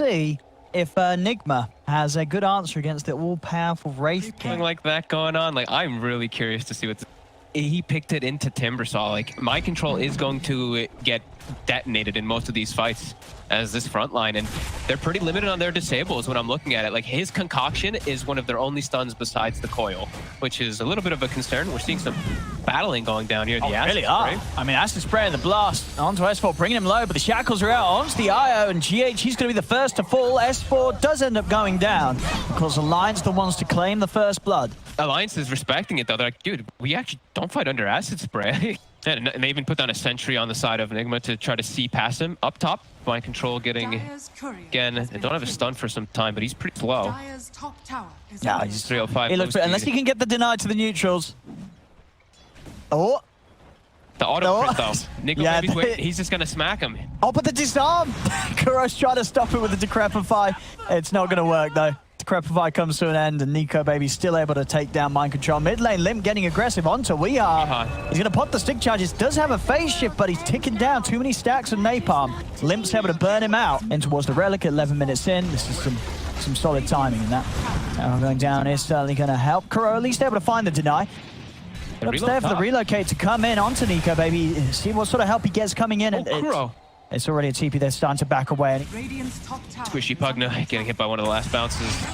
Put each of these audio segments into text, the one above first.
see if NIGMA has a good answer against the all-powerful Wraith King. Something like that going on. Like, I'm really curious to see what he picked it into Timbersaw. Like, mind control is going to get detonated in most of these fights as this front line, and they're pretty limited on their disables when I'm looking at it. Like, his concoction is one of their only stuns besides the coil, which is a little bit of a concern. We're seeing some battling going down here. The really are. I mean, acid spray and the blast onto S4, bringing him low, but the shackles are out onto the IO, and GH, he's going to be the first to fall. S4 does end up going down because Alliance the ones to claim the first blood. Alliance is respecting it, though. They're like, dude, we actually don't fight under acid spray. And they even put down a sentry on the side of NIGMA to try to see past him. Up top, mind control getting, again, they don't have a stun for some time, but he's pretty slow. No, he's 305. He looks, unless he can get the deny to the neutrals. Oh. The auto crit, though. NIGMA, yeah, he's just going to smack him. Oh, but the disarm! Kuro's trying to stop it with the Decrepify. It's not going to work, though. Decrepify comes to an end, and Nico Baby's still able to take down mind control. Mid lane, Limp getting aggressive onto Weehaw. He's going to pop the stick charges. Does have a phase shift, but he's ticking down. Too many stacks of napalm. Limp's able to burn him out. In towards the relic, 11 minutes in. This is some solid timing in that. Now going down is certainly going to help. Kuro at least able to find the deny. Looks there for the relocate to come in onto Nico Baby. See what sort of help he gets coming in. Kuro. It's already a TP. They're starting to back away. Squishy Pugna getting hit by one of the last bounces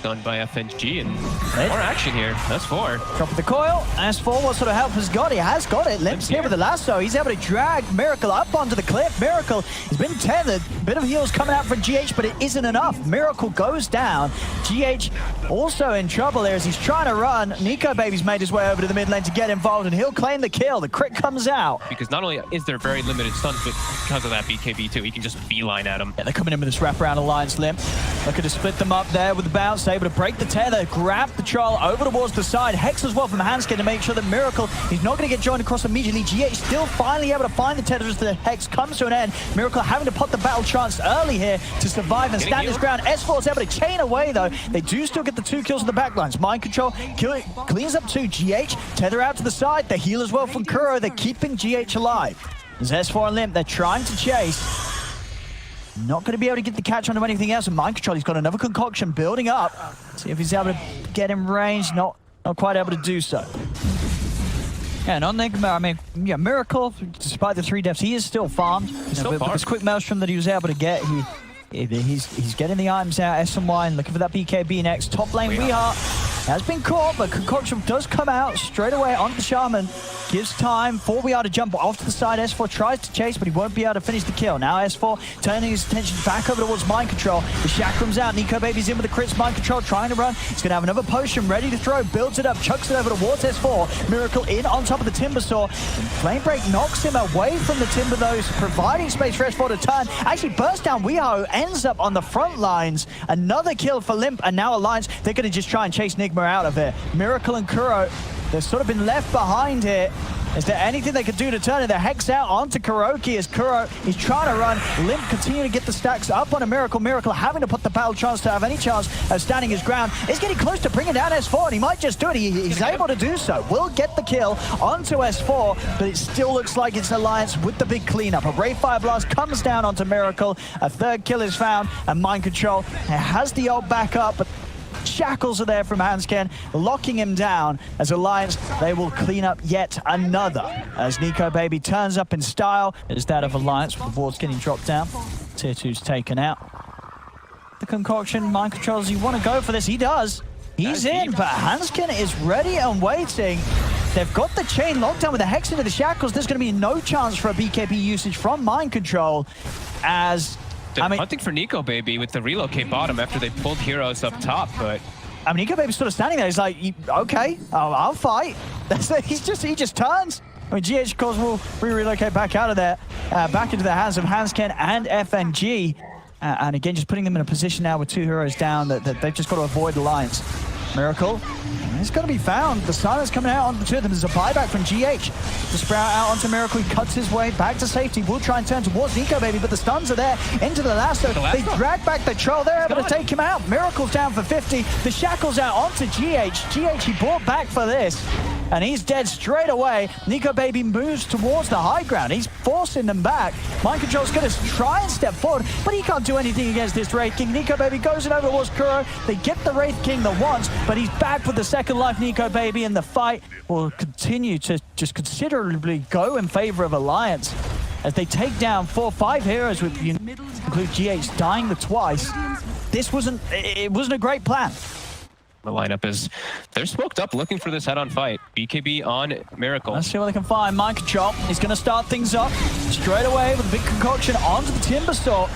done by FNG, and more action here. That's 4. Drop of the coil. S4, what sort of help has got? He has got it. Limp's here with the lasso. He's able to drag Miracle up onto the cliff. Miracle has been tethered. Bit of heals coming out from GH, but it isn't enough. Miracle goes down. GH also in trouble here as he's trying to run. Nico Baby's made his way over to the mid lane to get involved, and he'll claim the kill. The crit comes out. Because not only is there very limited stuns, but because of that BKB too, he can just beeline at him. Yeah, they're coming in with this wraparound Alliance Limp. Looking to split them up there with the bounce. Able to break the tether, grab the troll over towards the side. Hex as well from Hanskin to make sure that Miracle, he's not going to get joined across immediately. GH still finally able to find the tether as the Hex comes to an end. Miracle having to pop the battle chance early here to survive and stand his ground. S4 is able to chain away though. They do still get the 2 kills on the backlines. Mind control cleans up 2. GH, tether out to the side. The heal as well from Kuro. They're keeping GH alive. There's S4 and Limp. They're trying to chase. Not going to be able to get the catch onto anything else. And mind control, he's got another concoction building up. See if he's able to get in range. Not quite able to do so. Yeah, and on NIGMA, I mean, yeah, Miracle, despite the 3 deaths, he is still farmed. With this quick maelstrom that he was able to get, he's getting the items out. SMY looking for that BKB next. Top lane, Weehaw has been caught, but concoction does come out straight away onto the Shaman. Gives time for Weehaw to jump off to the side. S4 tries to chase, but he won't be able to finish the kill. Now S4 turning his attention back over towards mind control. The Chakram's out. Nico Baby's in with the crits. Mind control trying to run. He's going to have another potion ready to throw. Builds it up, chucks it over towards S4. Miracle in on top of the Timber Saw. Flame Break knocks him away from the Timber, though, providing space for S4 to turn. Actually bursts down Weehaw, ends up on the front lines. Another kill for Limp, and now Alliance, they're going to just try and chase NIGMA out of it. Miracle and Kuro, they've sort of been left behind here. Is there anything they could do to turn it? The Hex out onto Kuroki as Kuro is trying to run. Limp continue to get the stacks up on a Miracle. Miracle having to put the battle chance to have any chance of standing his ground. Is getting close to bringing down S4, and he might just do it. He's able to do so. Will get the kill onto S4, but it still looks like it's Alliance with the big cleanup. A Ray Fire Blast comes down onto Miracle. A 3rd kill is found, and mind control has the ult back up, but shackles are there from Hanskin, locking him down as Alliance, they will clean up yet another. As Nico Baby turns up in style, it is that of Alliance with the wards getting dropped down. Tier 2's taken out. The concoction, mind controls, you want to go for this, he does. He's in, but Hanskin is ready and waiting. They've got the chain locked down with the Hex into the shackles. There's going to be no chance for a BKB usage from mind control as they're hunting for Nico Baby with the relocate bottom after they pulled heroes up top, but I mean, Nico Baby's sort of standing there. He's like, okay, I'll fight. He just turns. I mean, GH, of course, will relocate back out of there, back into the hands of Hanskin and FNG. And again, just putting them in a position now with 2 heroes down that they've just got to avoid Alliance. Miracle, it's got to be found. The silence coming out on the 2 of them. There's a buyback from GH. The Sprout out onto Miracle. He cuts his way back to safety. Will try and turn towards Nico Baby, but the stuns are there into the lasso. They drag back the troll. They're able to take him out. Miracle's down for 50. The shackles out onto GH. GH, he brought back for this. and he's dead straight away. Nico Baby moves towards the high ground. He's forcing them back. Mind Control's going to try and step forward, but he can't do anything against this Wraith King. Nico Baby goes in over towards Kuro. They get the Wraith King the once, but he's back with the second life. Nico Baby, and the fight will continue to just considerably go in favor of Alliance as they take down 4-5 heroes, with include GH dying the twice. This wasn't a great plan. The lineup is, they're smoked up looking for this head-on fight. BKB on Miracle. Let's see what they can find. Mind Control is going to start things up straight away with a big concoction onto the Timber Saw.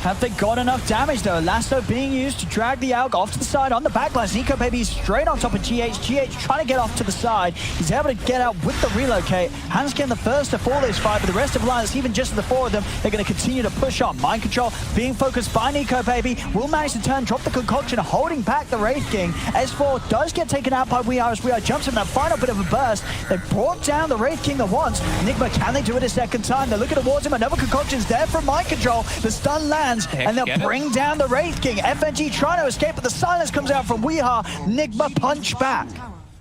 Have they got enough damage though? Lasso being used to drag the Alg off to the side on the backlines. Nico Baby is straight on top of GH. GH trying to get off to the side. He's able to get out with the relocate. Hanskin the first to fall this fight, but the rest of Alliance, even just the four of them, they're going to continue to push on. Mind Control being focused by Nico Baby. Will manage to turn, drop the concoction, holding back the Wraith King. S4 does get taken out by We Are as We Are jumps in that final bit of a burst. They brought down the Wraith King the once. NIGMA, can they do it a second time? They're looking towards him. Another concoction's there from Mind Control. The stun lands, and they'll bring down the Wraith King. FNG trying to escape, but the silence comes out from Weeha. NIGMA punch back.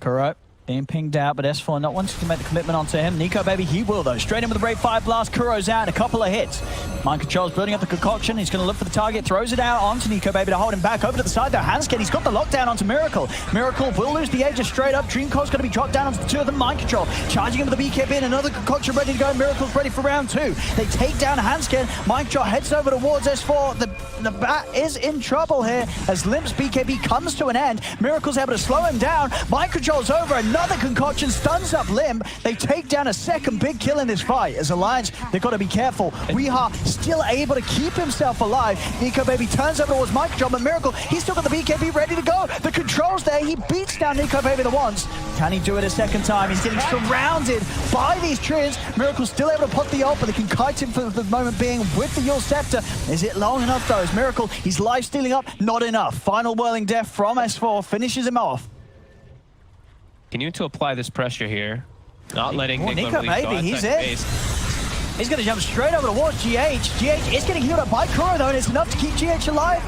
Correct. Being pinged out, but S4 not wanting to make the commitment onto him. Nico Baby, he will though. Straight in with the Brave Fire Blast. Kuro's out in a couple of hits. Mind Control's building up the concoction. He's going to look for the target, throws it out onto Nico Baby to hold him back. Over to the side though, Hanskin, he's got the lockdown onto Miracle. Miracle will lose the edge straight up. Dreamcore's going to be dropped down onto the two of them. Mind Control charging into the BKB in. Another concoction ready to go. Miracle's ready for round two. They take down Hanskin. Mind Control heads over towards S4. The bat is in trouble here as Limp's BKB comes to an end. Miracle's able to slow him down. Mind Control's over. Another concoction stuns up Limp. They take down a second big kill in this fight. As Alliance, they've got to be careful. Weeha still able to keep himself alive. Nico Baby turns over towards Mind Control, but Miracle, he's still got the BKB ready to go. The control's there. He beats down Nico Baby the once. Can he do it a second time? He's getting surrounded by these treants. Miracle's still able to put the ult, but they can kite him for the moment being with the Yule Scepter. Is it long enough though? As Miracle, he's life stealing up. Not enough. Final whirling death from S4 finishes him off. Continue to apply this pressure here. Not letting Nico really Baby, he's in. He's going to jump straight over towards GH. GH is getting healed up by Kuro though, and it's enough to keep GH alive.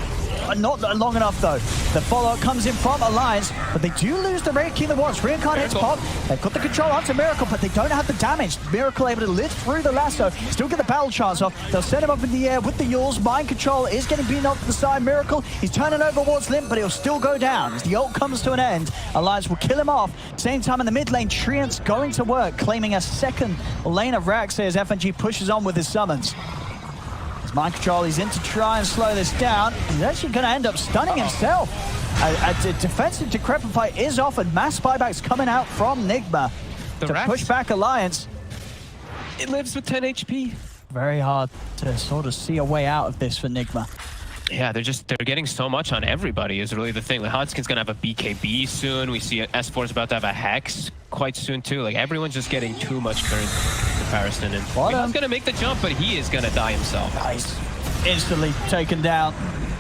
Not long enough though. The follow-up comes in from Alliance, but they do lose the Wraith King the once. Reincarnate's pop. They've got the control onto Miracle, but they don't have the damage. Miracle able to lift through the lasso, still get the battle chance off. They'll set him up in the air with the Yules. Mind Control is getting beaten off to the side. Miracle, he's turning over towards Limp, but he'll still go down. As the ult comes to an end, Alliance will kill him off. Same time in the mid lane, Treant's going to work, claiming a second lane of Rax as FNG pushes on with his summons. Mind Control, he's in to try and slow this down. He's actually going to end up stunning himself. A defensive decrepit fight is off, and mass buybacks coming out from NIGMA to push back Alliance. It lives with 10 HP. Very hard to sort of see a way out of this for NIGMA. Yeah, they're getting so much on everybody is really the thing. Like, Hanskin's gonna have a BKB soon. We see S4's about to have a Hex quite soon too. Like, everyone's just getting too much current comparison. And he's gonna make the jump, but he is gonna die himself. Nice. Instantly taken down.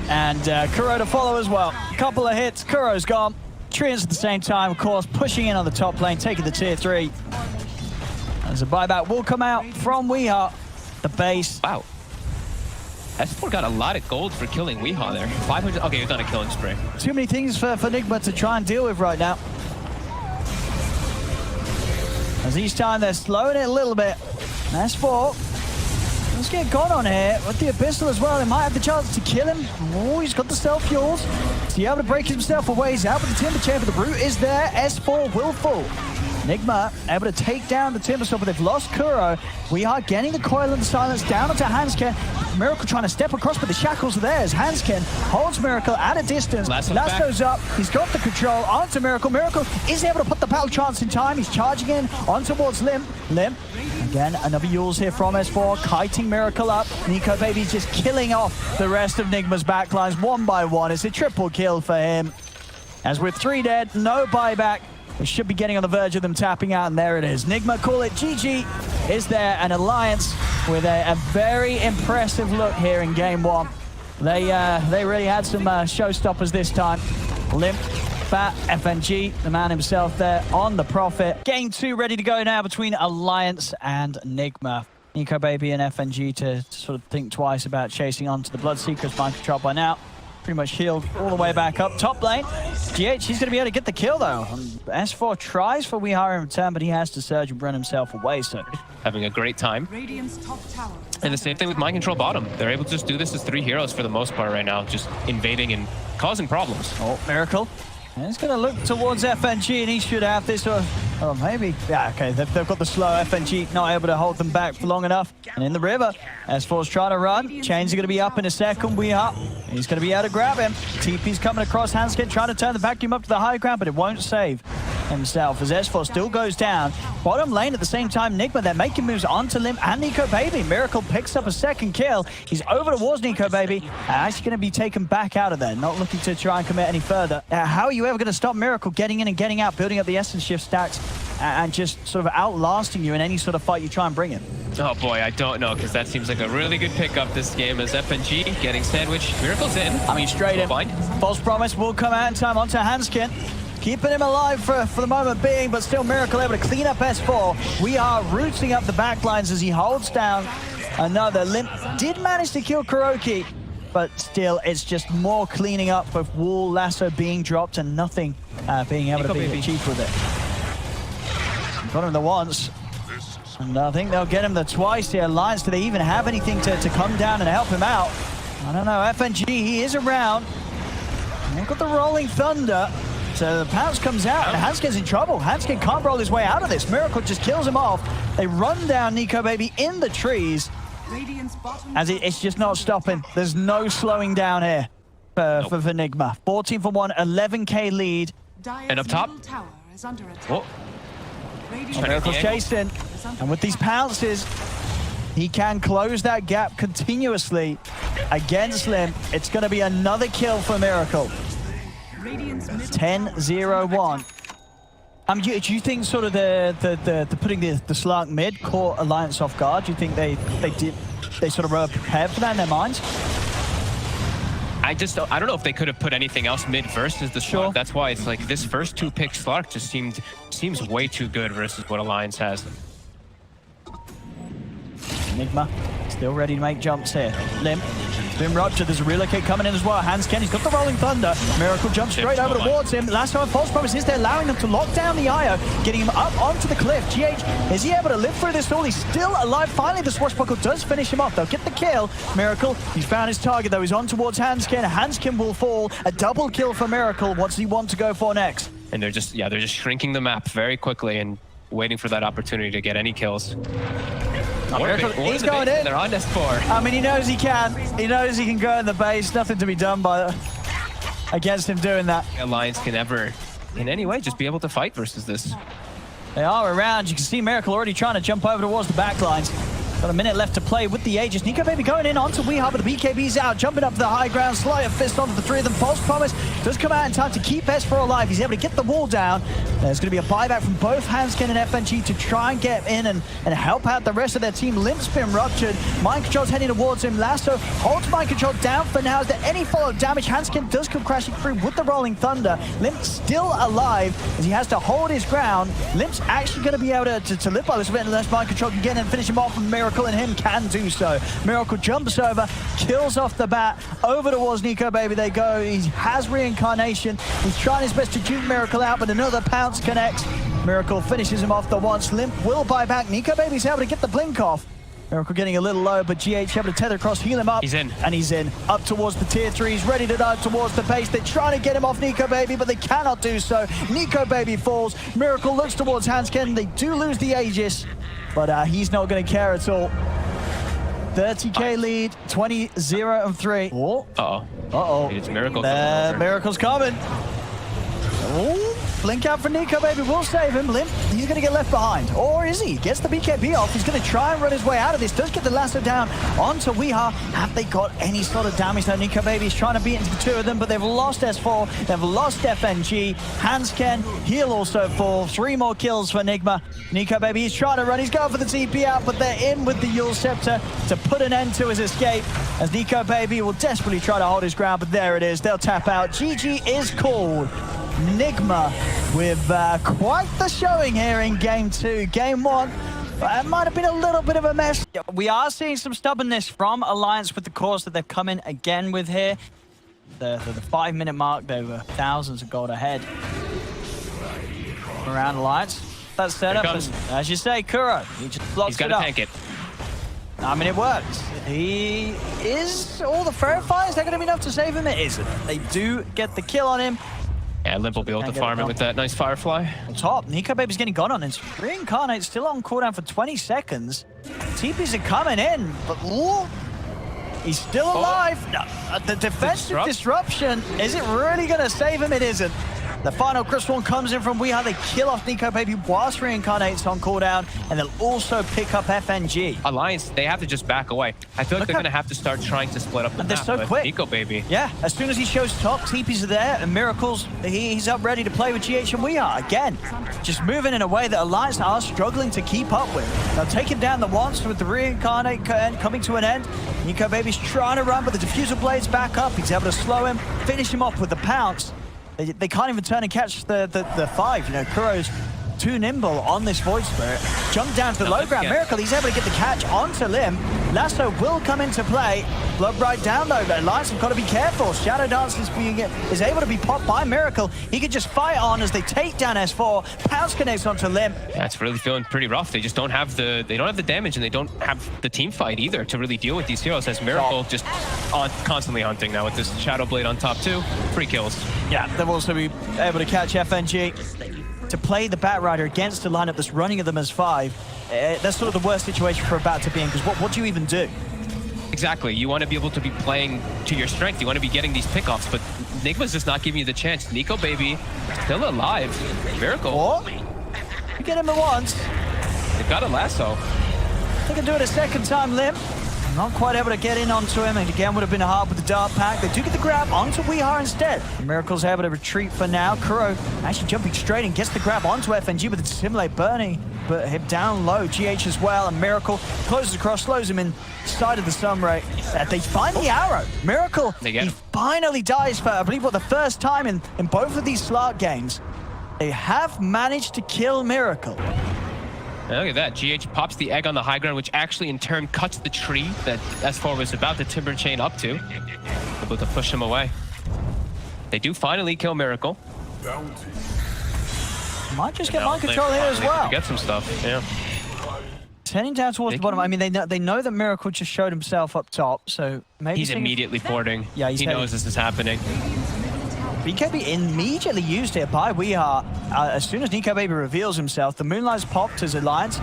And Kuro to follow as well. Couple of hits, Kuro's gone. Treants at the same time, of course, pushing in on the top lane, taking the tier 3. As a buyback will come out from Weeha, the base. Wow. S4 got a lot of gold for killing Weeha there. 500. Okay, he's done a killing spree. Too many things for NIGMA to try and deal with right now. As each time they're slowing it a little bit. S4. Let's get gone on here with the Abyssal as well. They might have the chance to kill him. Oh, he's got the self fuels. Is he able to break himself away? He's out with the Timber Chamber. The root is there. S4 will fall. NIGMA able to take down the Timber Saw, but they've lost Kuro. We are getting the coil and the silence down onto Hanskin. Miracle trying to step across, but the shackles are there as Hanskin holds Miracle at a distance. Lasso's up. He's got the control onto Miracle. Miracle is able to put the battle chance in time. He's charging in on towards Limp. Limp. Again, another Yules here from S4, kiting Miracle up. Nico Baby's just killing off the rest of NIGMA's backlines one by one. It's a triple kill for him. As with 3 dead, no buyback. We should be getting on the verge of them tapping out, and there it is. NIGMA call it GG is there, and Alliance with a very impressive look here in game 1. They really had some showstoppers this time. Limp, Fat, FNG, the man himself there on the Prophet. Game 2 ready to go now between Alliance and NIGMA. Nico Baby and FNG to sort of think twice about chasing on to the Bloodseekers. Mind Control by now. pretty much healed all the way back up. Top lane, GH, he's going to be able to get the kill though. S4 tries for Weehara in return, but he has to surge and run himself away, so. Having a great time. And the same thing with Mind Control bottom. They're able to just do this as 3 heroes for the most part right now, just invading and causing problems. Oh, Miracle. And he's going to look towards FNG, and he should have this, or maybe. Yeah, okay, they've got the slow. FNG not able to hold them back for long enough. And in the river, S4's trying to run. Chains are going to be up in a second. We are. He's going to be able to grab him. TP's coming across Hanskin, trying to turn the vacuum up to the high ground, but it won't save himself as S4 still goes down. Bottom lane at the same time, NIGMA, they're making moves onto Limp and NiKoBaby. Miracle picks up a second kill. He's over towards NiKoBaby, actually going to be taken back out of there, not looking to try and commit any further. How are you ever going to stop Miracle getting in and getting out, building up the essence shift stacks, and just sort of outlasting you in any sort of fight you try and bring in? Oh boy, I don't know, because that seems like a really good pickup this game as FNG getting sandwiched. Miracle's in. I mean, straight in. Fine. False Promise will come out in time onto Hanskin. Keeping him alive for the moment being, but still Miracle able to clean up S4. We are rooting up the backlines as he holds down another. Limp did manage to kill Kuroki, but still it's just more cleaning up with wall lasso being dropped and nothing being able to be achieved with it. Got him the once, and I think they'll get him the twice here. Alliance, do they even have anything to come down and help him out? I don't know. FNG, he is around. They've got the Rolling Thunder. So the pounce comes out and Hanskin's in trouble. Hanskin can't roll his way out of this. Miracle just kills him off. They run down NiKoBaby in the trees. As it's just not stopping. There's no slowing down here for NIGMA. 14 for 1, 11k lead. And up top. Oh. Miracle's chasing. And with these pounces, he can close that gap continuously against Limp. It's going to be another kill for Miracle. 10-0-1. Do you think sort of the putting the slant mid caught Alliance off guard? Do you think they sort of were prepared for that in their minds? I don't know if they could have put anything else mid versus the Slark. That's why it's like this first 2-pick Slark just seems way too good versus what Alliance has. NIGMA still ready to make jumps here. Limp been ruptured. There's a relocate coming in as well. Hanskin, he's got the Rolling Thunder. Miracle jumps straight over towards him. Last time, False Promise is there, allowing them to lock down the IO, getting him up onto the cliff. GH, is he able to live through this all? He's still alive. Finally, the Swashbuckle does finish him off. They'll get the kill. Miracle, he's found his target though. He's on towards Hanskin. Hanskin will fall. A double kill for Miracle. What does he want to go for next? And they're just shrinking the map very quickly and waiting for that opportunity to get any kills. He's going in. They're on S4. I mean, he knows he can. He knows he can go in the base. Nothing to be done against him doing that. Alliance can ever, in any way, just be able to fight versus this. They are around. You can see Miracle already trying to jump over towards the backlines. Got a minute left to play with the Aegis. NiKoBaby going in onto Weehara, but the BKB's out, jumping up to the high ground. Sleight of fist onto the 3 of them. False Promise does come out in time to keep S4 alive. He's able to get the wall down. There's going to be a buyback from both Hanskin and FNG to try and get in and help out the rest of their team. Limp's been ruptured. Mind Control's heading towards him. Lasso holds Mind Control down for now. Is there any follow-up damage? Hanskin does come crashing through with the Rolling Thunder. Limp's still alive as he has to hold his ground. Limp's actually going to be able to live by this bit unless Mind Control can get in and finish him off, and Miracle and him can do so. Miracle jumps over, kills off the bat, over towards NiKoBaby they go. He has reincarnation. He's trying his best to juke Miracle out, but another pounce connects. Miracle finishes him off the once. Limp will buy back. NiKoBaby's able to get the blink off. Miracle getting a little low, but GH able to tether across, heal him up. He's in. And he's in. Up towards the tier 3. He's ready to dive towards the base. They're trying to get him off NiKoBaby, but they cannot do so. NiKoBaby falls. Miracle looks towards Hanskin. They do lose the Aegis, but he's not going to care at all. 30k lead, 20-0-3. Oh. Uh-oh. Uh-oh. It's Miracle. Miracle's coming. Oh, blink out for NiKoBaby will save him. Limp, he's going to get left behind. Or is he? Gets the BKB off. He's going to try and run his way out of this. Does get the lasso down onto Weehara. Have they got any sort of damage though? NiKoBaby's trying to beat into the 2 of them, but they've lost S4. They've lost FNG. Hanskin, he'll also fall. 3 more kills for NIGMA. NiKoBaby, he's trying to run. He's going for the TP out, but they're in with the Yule Scepter to put an end to his escape, as NiKoBaby will desperately try to hold his ground, but there it is. They'll tap out. GG is called. NIGMA with quite the showing here in Game 2. Game 1, it might have been a little bit of a mess. We are seeing some stubbornness from Alliance with the course that they've come in again with here. the 5-minute mark. They were thousands of gold ahead. Around Alliance. That setup, and as you say, Kuro, he just blocks it up. He's got to tank it. I mean, it works. He is all the verifiers. They're going to be enough to save him. It isn't. They do get the kill on him. Yeah, Limp will be able to farm it with that nice Firefly. On top, NiGMA's getting gone on. It's Reincarnate still on cooldown for 20 seconds. TPs are coming in, but ooh, he's still alive. No, the defensive disruption, is it really going to save him? It isn't. The final Crystal one comes in from Weeha. They kill off NiGMA whilst Reincarnate's on cooldown, and they'll also pick up FNG. Alliance, they have to just back away. I feel like they're going to have to start trying to split up the map. They're so quick. NiGMA. Yeah, as soon as he shows top, TPs are there, and Miracles, he's up ready to play with GH and Weeha. Again, just moving in a way that Alliance are struggling to keep up with. They'll take him down the once with the Reincarnate coming to an end. NiGMA's trying to run, but the Diffusal Blade's back up. He's able to slow him, finish him off with the pounce. They can't even turn and catch the 5. You know, Kuro's too nimble on this Void Spirit. Jump down to the low ground. Miracle, he's able to get the catch onto Lim. Lasso will come into play. Blood right down though, but Alliance have got to be careful. Shadow Dance is able to be popped by Miracle. He could just fight on as they take down S4. Pounce connects onto Lim. Yeah, it's really feeling pretty rough. They just don't have the damage, and they don't have the team fight either to really deal with these heroes. As Miracle just constantly hunting now with this Shadow Blade on top too. 3 kills. Yeah, they'll also be able to catch FNG. To play the Batrider against a lineup that's running at them as 5, that's sort of the worst situation for a Bat to be in, because what do you even do? Exactly. You want to be able to be playing to your strength. You want to be getting these pickoffs, but NIGMA's just not giving you the chance. NiGMA still alive. Miracle. What? You get him at once. They've got a lasso. They can do it a second time, Lim. Not quite able to get in onto him, and again would have been hard with the Dart Pack. They do get the grab onto Weeha instead. Miracle's able to retreat for now. Kuro actually jumping straight and gets the grab onto FNG with the Simulate Bernie, but him down low. GH as well, and Miracle closes across, slows him inside of the Sunray. They find the arrow. Miracle, he finally dies for, I believe, the first time in both of these Slark games. They have managed to kill Miracle. Look at that. GH pops the egg on the high ground, which actually in turn cuts the tree that S4 was about to timber chain up to. Able to push him away. They do finally kill Miracle. Might just get mind control here as well. Get some stuff, yeah. Turning down towards the bottom. I mean, they know that Miracle just showed himself up top, so maybe he's immediately porting. Yeah, he knows this is happening. BKB immediately used here by Weeha. As soon as NiGMA reveals himself, the Moonlight's popped as Alliance.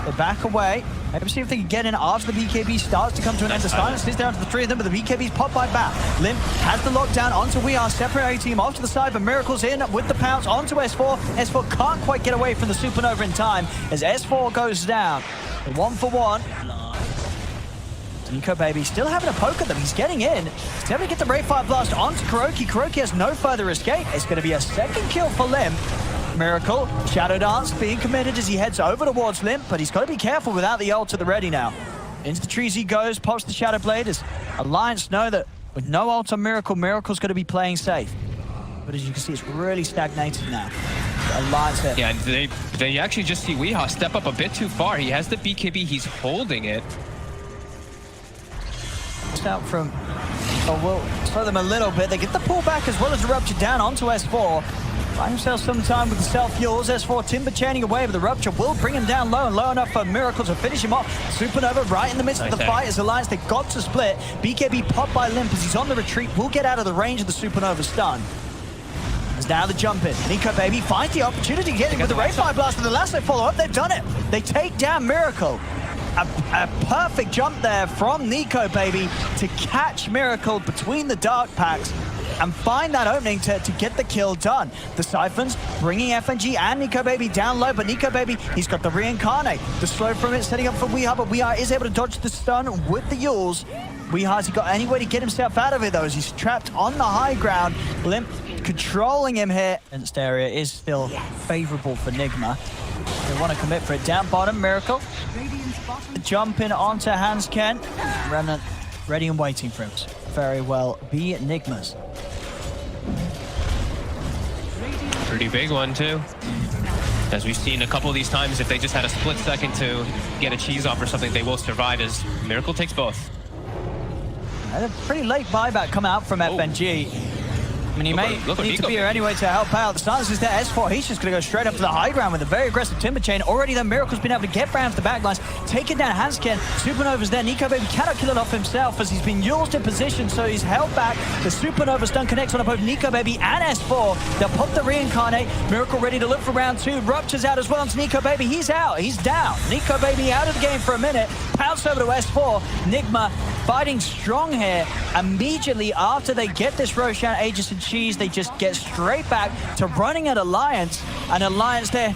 They back away. Maybe see if they can get in after the BKB starts to come to an end. The silence is down to the 3 of them, but the BKB's popped by Bat. Lim has the lockdown onto Weeha, separating him off to the side, but Miracle's in with the pounce onto S4. S4 can't quite get away from the Supernova in time as S4 goes down. 1 for 1. NiGMA still having a poke at them. He's getting in. He's able to get the Rayfire Blast onto Kuroki. Kuroki has no further escape. It's going to be a second kill for Lim. Miracle, Shadow Dance being committed as he heads over towards Lim, but he's got to be careful without the ult to the ready now. Into the trees he goes, pops the Shadow Blade as Alliance know that with no ult on Miracle, Miracle's going to be playing safe. But as you can see, it's really stagnated now. Alliance hit. Yeah, they actually just see Weeha step up a bit too far. He has the BKB, he's holding it. Out from, we'll slow them a little bit. They get the pullback as well as the Rupture down onto S4. Find himself some time with the self-fuels. S4 timber chaining away, but the Rupture will bring him down low and low enough for Miracle to finish him off. Supernova right in the midst of the fight as Alliance, they've got to split. BKB popped by Limp as he's on the retreat. Will get out of the range of the Supernova stun. As now the jump in. NiGMA finds the opportunity to get in with the Rayfire Blast and the lasso follow-up. They've done it. They take down Miracle. A perfect jump there from NiGMA to catch Miracle between the Dark Packs and find that opening to get the kill done. The Siphons bringing FNG and NiGMA down low, but NiGMA, he's got the Reincarnate. The slow from it setting up for Weeha, but Weeha is able to dodge the stun with the Yules. Weeha, has he got any way to get himself out of it though, as he's trapped on the high ground. Limp controlling him here. And area is still favorable for NIGMA. They want to commit for it. Down bottom, Miracle. Jump in onto Hans Ken. Remnant ready and waiting for him. Very well be NIGMA's. Pretty big one too. As we've seen a couple of these times, if they just had a split second to get a cheese off or something, they will survive as Miracle takes both. And a pretty late buyback come out from FNG. I mean, he may need to be here anyway to help out. The silence is there. S4, he's just going to go straight up to the high ground with a very aggressive timber chain. Already, the Miracle's been able to get round to the backlines, taking down Hansken. Supernova's there. NiGMA cannot kill it off himself as he's been used in position, so he's held back. The Supernova stun connects on both NiGMA and S4. They'll pop the reincarnate. Miracle ready to look for round 2. Ruptures out as well onto NiGMA. He's out. He's down. NiGMA out of the game for a minute. Pounce over to S4. NIGMA fighting strong here. Immediately after they get this Roshan, Aegis, and Cheese, they just get straight back to running at Alliance. And Alliance there,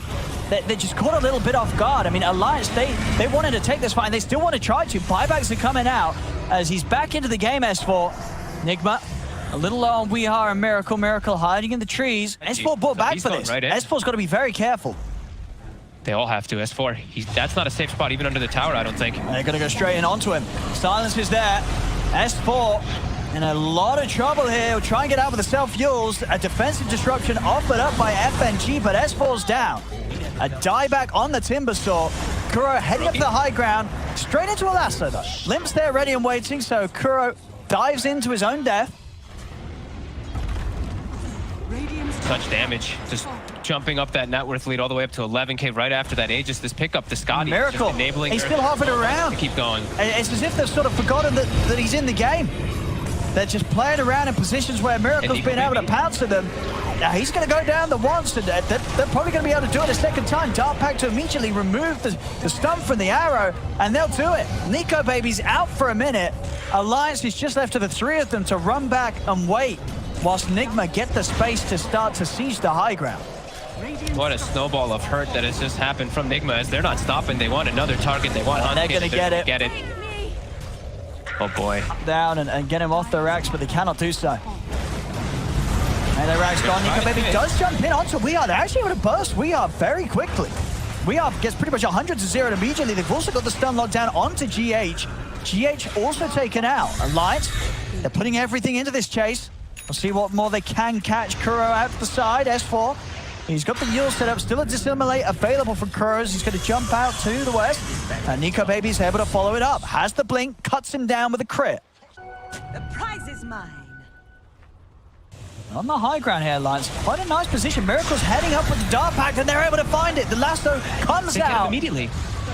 they just caught a little bit off guard. I mean, Alliance, they wanted to take this fight, and they still want to try to. Buybacks are coming out as he's back into the game, S4. NIGMA, a little low on Weeha and Miracle. Miracle hiding in the trees. S4 brought back for this. Right, S4's got to be very careful. They all have to. S4, that's not a safe spot even under the tower, I don't think. And they're going to go straight in onto him. Silence is there. S4 in a lot of trouble here. He'll try and get out with the self-fuels. A defensive disruption offered up by FNG, but S4's down. A dieback on the timber saw. Kuro heading up to the high ground. Straight into a lasso, though. Limp's there ready and waiting, so Kuro dives into his own death. Such damage. Just jumping up that net worth lead all the way up to 11k right after that Aegis. This pickup, the Scotty, Miracle, enabling he's still hopping around. To keep going. It's as if they've sort of forgotten that he's in the game. They're just playing around in positions where Miracle's been able to pounce at them. Now he's going to go down the once, and they're probably going to be able to do it a second time. Dark Pact to immediately remove the stun from the arrow, and they'll do it. NiGMA's out for a minute. Alliance is just left to the 3 of them to run back and wait, whilst NIGMA get the space to start to siege the high ground. What a snowball of hurt that has just happened from NIGMA as they're not stopping. They want another target. They want they're going to get it. Oh boy. Down and get him off the racks, but they cannot do so. And the racks gone. NiGMA does jump in onto Weeha. They're actually able to burst Weeha very quickly. Weeha gets pretty much 100 to 0 immediately. They've also got the stun locked down onto GH. GH also taken out. Alliance, they're putting everything into this chase. We'll see what more they can catch. Kuro out to the side. S4. He's got the Yule set up. Still a Dissimulate available for Kuros. He's going to jump out to the west. And NiGMA's able to follow it up. Has the blink. Cuts him down with a crit. The prize is mine. On the high ground here, Alliance. Quite a nice position. Miracle's heading up with the Dark Pact, and they're able to find it. The lasso comes out immediately.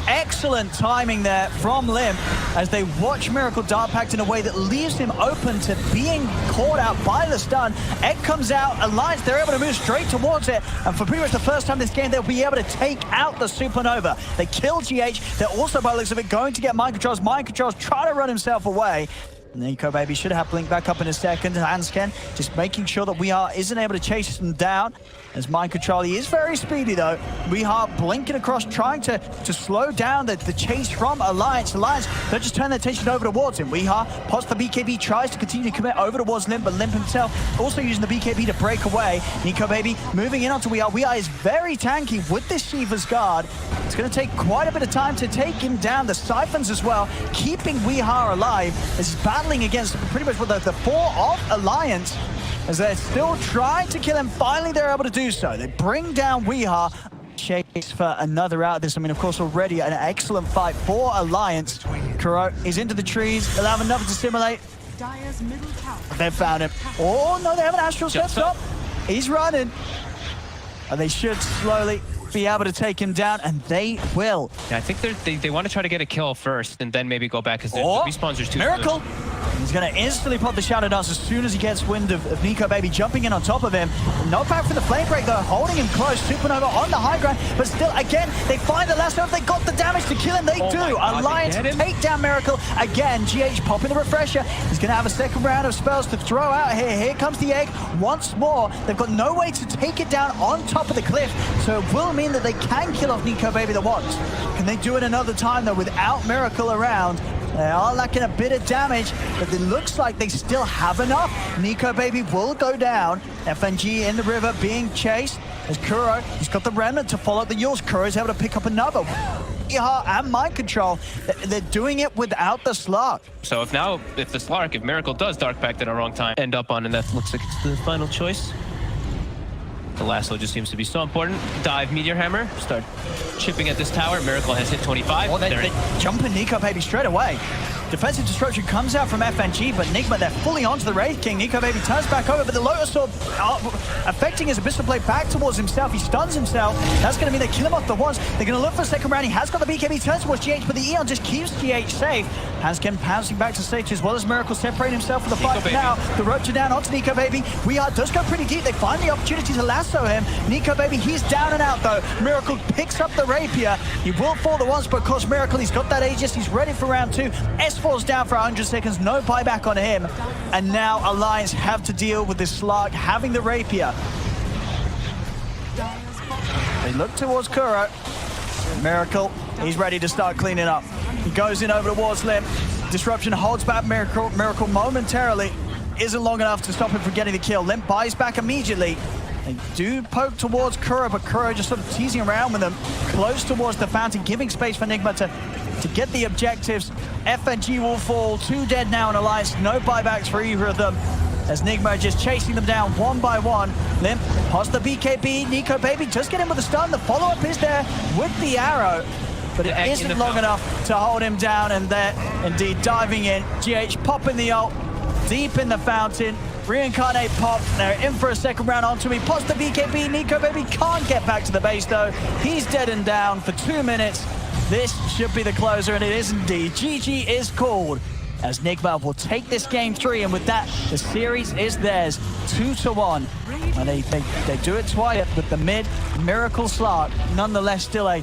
Excellent timing there from Limp as they watch Miracle Dark Pact in a way that leaves him open to being caught out by the stun. Egg comes out, Alliance, they're able to move straight towards it, and for pretty much the first time this game, they'll be able to take out the Supernova. They kill GH, they're also, by the looks of it, going to get Mind Controls. Mind Controls trying to run himself away. NiGMA should have Blink back up in a second. Hansken just making sure that Weeha isn't able to chase him down. As Mind Control, he is very speedy though. Weeha blinking across, trying to slow down the chase from Alliance. Alliance, they'll just turn their attention over towards him. Weeha pots the BKB, tries to continue to commit over towards Limp, but Limp himself also using the BKB to break away. NiGMA moving in onto Weeha. Weeha is very tanky with this Shiva's Guard. It's going to take quite a bit of time to take him down. The Siphons as well, keeping Weeha alive as he's battling against pretty much with the 4 of Alliance. As they're still trying to kill him, finally they're able to do so. They bring down Weeha. Chase for another out of this. I mean, of course, already an excellent fight for Alliance. Kuro is into the trees. They'll have another Dissimulate. They've found him. Oh, no, they have an Astral Steps up. He's running. And they should slowly be able to take him down, and they will. Yeah, I think they want to try to get a kill first and then maybe go back because the respawns are too Miracle! Soon. He's going to instantly pop the Shadow Dance as soon as he gets wind of NiGMA jumping in on top of him. Knockback from the Flame Break, though, holding him close. Supernova on the high ground, but still, again, they find the lasso. If they got the damage to kill him, they do. Alliance take down Miracle. Again, GH popping the Refresher. He's going to have a second round of spells to throw out here. Here comes the Egg once more. They've got no way to take it down on top of the cliff, so it will mean that they can kill off NiGMA the once. Can they do it another time, though, without Miracle around? They are lacking a bit of damage, but it looks like they still have enough. NiGMA will go down. FNG in the river being chased. As Kuro, he's got the remnant to follow the Yules. Kuro's able to pick up another. Weeha and Mind Control, they're doing it without the Slark. So if the Slark, if Miracle does Dark Pact at a wrong time, end up on, and that looks like it's the final choice. The lasso just seems to be so important. Dive Meteor Hammer. Start chipping at this tower. Miracle has hit 25. Oh, they jumping Nico Baby straight away. Defensive Disruption comes out from FNG, but NIGMA, they're fully onto the Wraith King. Nico Baby turns back over, but the Lotus Orb affecting his Abyssal Blade back towards himself. He stuns himself. That's going to mean they kill him off the once. They're going to look for a second round. He has got the BKB, turns towards GH, but the Eon just keeps GH safe. Hanskin pouncing back to stage as well as Miracle separating himself from the fight for now. The ropes are down onto Nico Baby. Does go pretty deep. They find the opportunity to lasso him. Nico Baby, he's down and out though. Miracle picks up the Rapier. He will fall the once, but of course Miracle, he's got that Aegis. He's ready for round 2. S4's down for 100 seconds. No buyback on him. And now Alliance have to deal with this Slark having the Rapier. They look towards Kuro. Miracle, he's ready to start cleaning up. He goes in over towards Limp. Disruption holds back Miracle. Miracle momentarily isn't long enough to stop him from getting the kill. Limp buys back immediately. They do poke towards Kuro, but Kuro just sort of teasing around with them. Close towards the fountain, giving space for NIGMA to get the objectives. FNG will fall. 2 dead now in Alliance. No buybacks for either of them. As NIGMA just chasing them down one by one. Limp pots the BKB. Nico Baby does get him with a stun. The follow-up is there with the arrow. But it isn't long enough to hold him down. And they're indeed diving in. GH popping the ult. Deep in the fountain. Reincarnate pop. They're in for a second round onto him. He pots the BKB. Nico Baby can't get back to the base though. He's dead and down for 2 minutes. This should be the closer, and it is indeed. GG is called as NIGMA will take this game 3, and with that, the series is theirs, 2-1. And they do it twice with the mid Miracle Slark. Nonetheless, still a